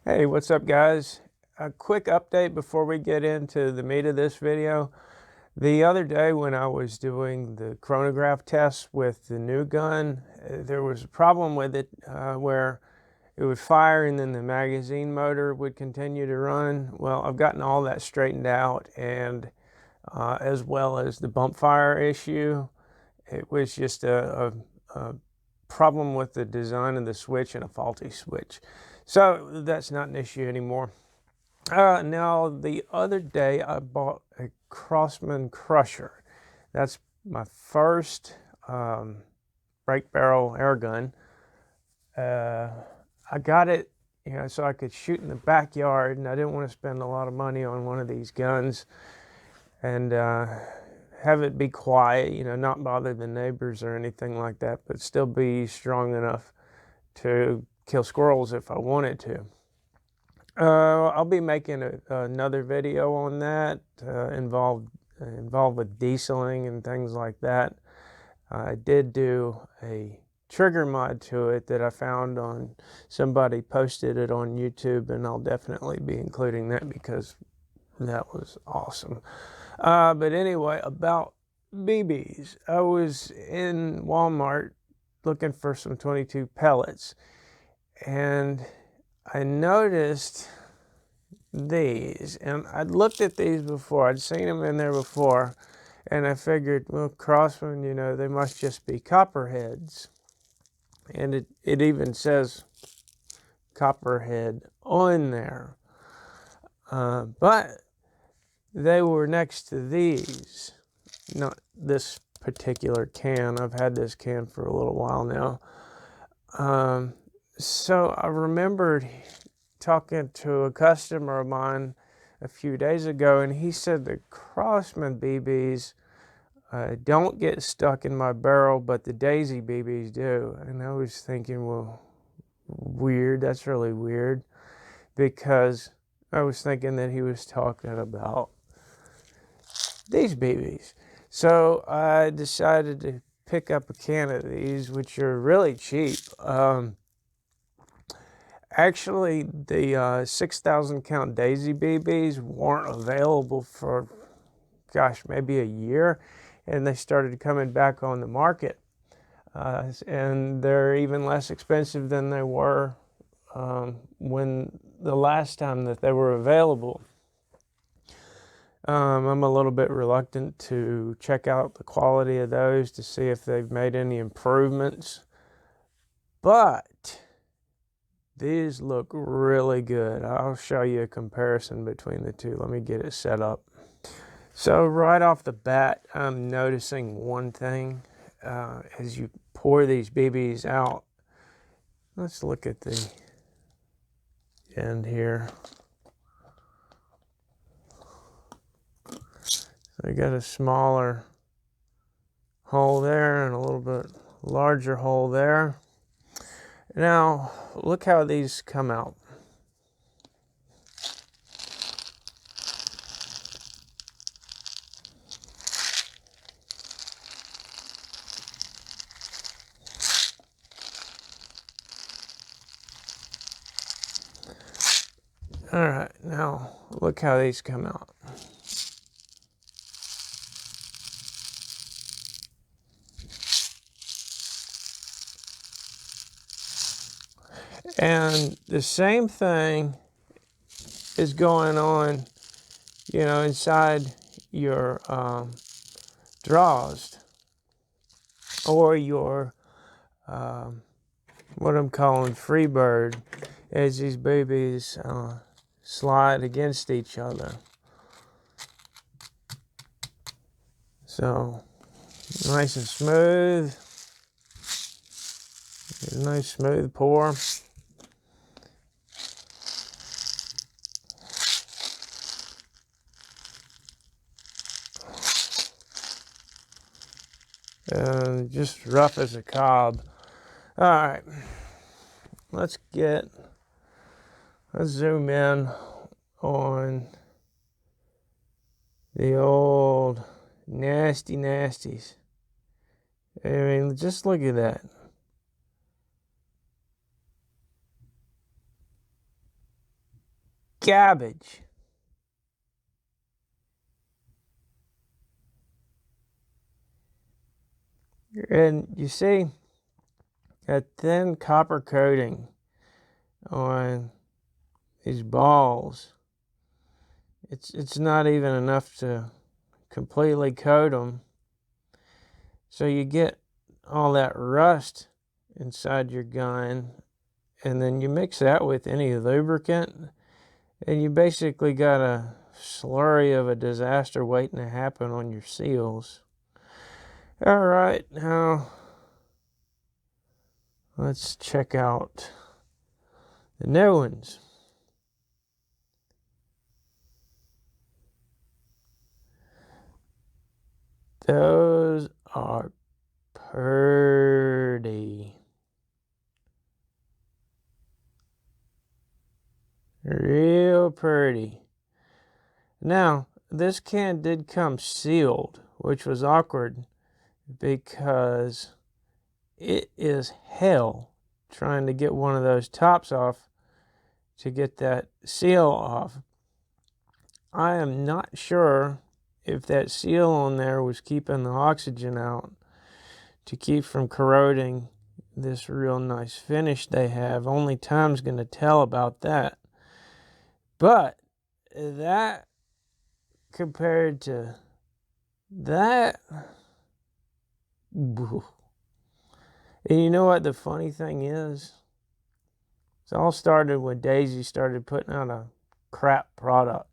Hey, what's up guys? A quick update before we get into the meat of this video. The other day when I was doing the chronograph test with the new gun, there was a problem with it where it would fire and then the magazine motor would continue to run. Well, I've gotten all that straightened out, and as well as the bump fire issue. It was just a problem with the design of the switch and a faulty switch. So that's not an issue anymore. Now, the other day I bought a Crosman crusher. That's my first break barrel air gun. I got it, so I could shoot in the backyard, and I didn't want to spend a lot of money on one of these guns and have it be quiet, not bother the neighbors or anything like that, but still be strong enough to kill squirrels if I wanted to. I'll be making another video on that, involved with dieseling and things like that. I did do a trigger mod to it that I found on somebody posted it on YouTube, and I'll definitely be including that because that was awesome. But anyway, about BBs. I was in Walmart looking for some 22 pellets, and I noticed these, and I'd looked at these before. I'd seen them in there before, and I figured, well, Crosman, they must just be copperheads. And it even says copperhead on there. But they were next to these, not this particular can. I've had this can for a little while now. So I remembered talking to a customer of mine a few days ago, and he said the Crosman BBs don't get stuck in my barrel, but the Daisy BBs do. And I was thinking, well, weird. That's really weird, because I was thinking that he was talking about these BBs. So I decided to pick up a can of these, which are really cheap. Actually, the 6,000 count Daisy BBs weren't available for, gosh, maybe a year, and they started coming back on the market. And they're even less expensive than they were when the last time that they were available. I'm a little bit reluctant to check out the quality of those to see if they've made any improvements, but these look really good. I'll show you a comparison between the two. Let me get it set up. So right off the bat, I'm noticing one thing as you pour these BBs out. Let's look at the end here. So you got a smaller hole there and a little bit larger hole there. Now, look how these come out. All right, now look how these come out. And the same thing is going on, inside your draws, or your what I'm calling freebird, as these babies slide against each other. So nice and smooth, nice smooth pour. And just rough as a cob. All right, let's zoom in on the old nasties. I mean, just look at that. Garbage. And you see that thin copper coating on these balls. It's not even enough to completely coat them. So you get all that rust inside your gun, and then you mix that with any lubricant, and you basically got a slurry of a disaster waiting to happen on your seals. All right, now let's check out the new ones. Those are pretty. Real pretty. Now, this can did come sealed, which was awkward because it is hell trying to get one of those tops off to get that seal off. I am not sure if that seal on there was keeping the oxygen out to keep from corroding this real nice finish they have. Only time's going to tell about that. But that compared to that, and you know what the funny thing is? It all started when Daisy started putting out a crap product.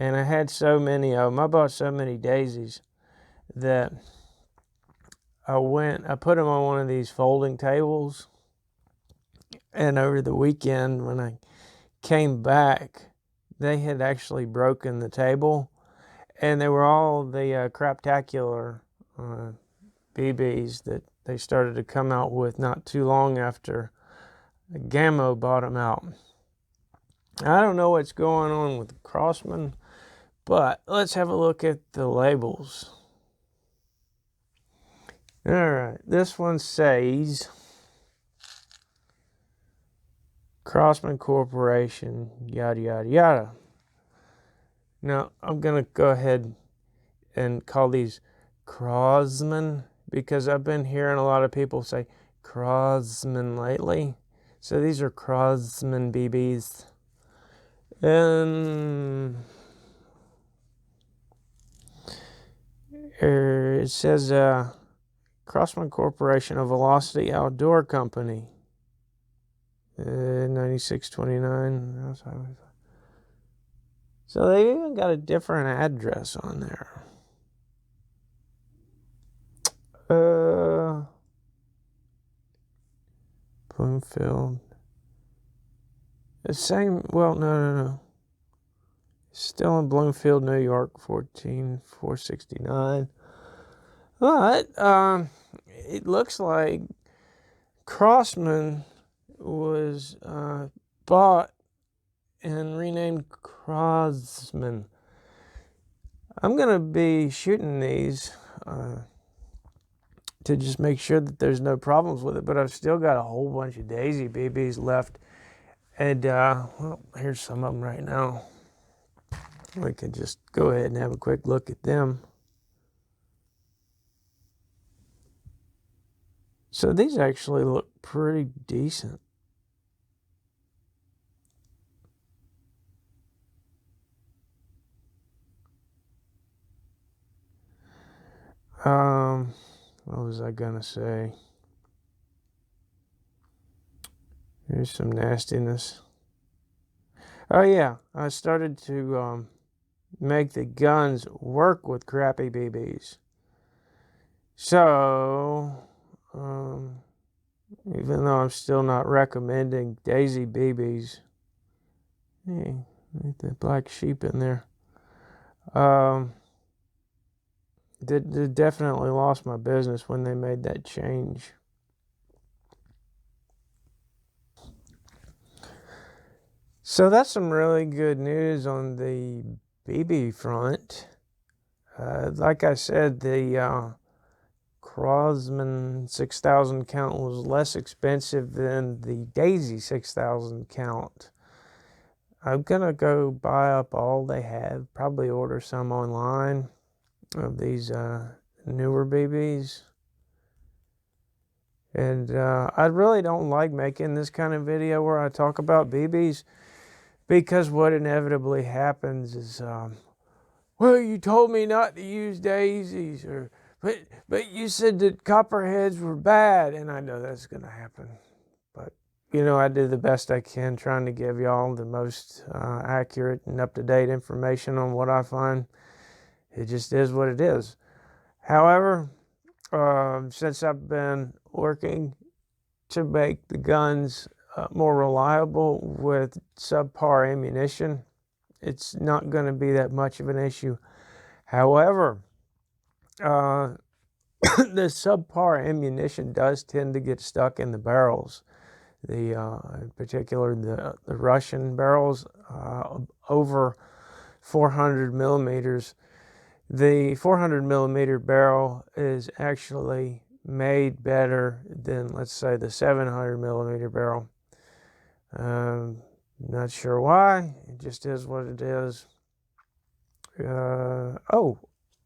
And I had so many of them. I bought so many Daisies that I put them on one of these folding tables. And over the weekend when I came back, they had actually broken the table. And they were all the craptacular BBs that they started to come out with not too long after Gammo bought them out. I don't know what's going on with Crosman, but let's have a look at the labels. All right, this one says Crosman Corporation, yada, yada, yada. Now, I'm going to go ahead and call these Crozman because I've been hearing a lot of people say Crozman lately. So these are Crozman BBs. And it says Crosman Corporation, a Velocity Outdoor Company. 9629. So they even got a different address on there. Bloomfield. The same, well, no. Still in Bloomfield, New York, 14469. But it looks like Crosman was bought and renamed Crozman. I'm going to be shooting these to just make sure that there's no problems with it, but I've still got a whole bunch of Daisy BBs left. And, well, here's some of them right now. We could just go ahead and have a quick look at them. So these actually look pretty decent. What was I gonna say? Here's some nastiness. Oh yeah, I started to make the guns work with crappy BBs. So, even though I'm still not recommending Daisy BBs, hey, the black sheep in there. They definitely lost my business when they made that change. So that's some really good news on the BB front. Like I said, the Crosman 6000 count was less expensive than the Daisy 6000 count. I'm gonna go buy up all they have, probably order some online of these newer BBs. And I really don't like making this kind of video where I talk about BBs, because what inevitably happens is, well, you told me not to use daisies, or but you said that copperheads were bad, and I know that's gonna happen. But I do the best I can, trying to give y'all the most accurate and up-to-date information on what I find. It just is what it is. However, since I've been working to make the guns more reliable with subpar ammunition, it's not going to be that much of an issue. However, the subpar ammunition does tend to get stuck in the barrels. In particular, the Russian barrels over 400 millimeters. The 400 millimeter barrel is actually made better than, let's say, the 700 millimeter barrel. Not sure why. It just is what it is. Oh,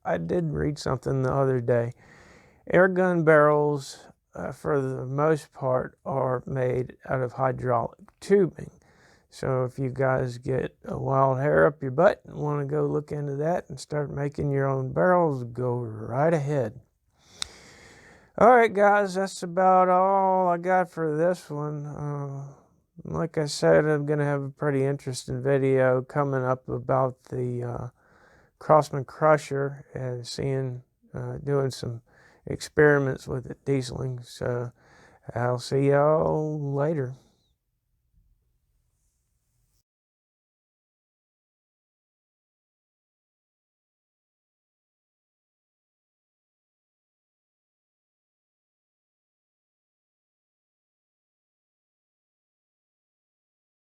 I did read something the other day. Air gun barrels, for the most part, are made out of hydraulic tubing. So if you guys get a wild hair up your butt and want to go look into that and start making your own barrels, go right ahead. All right, guys, that's about all I got for this one. Like I said, I'm going to have a pretty interesting video coming up about the Crosman crusher and doing some experiments with it dieseling. So I'll see y'all later.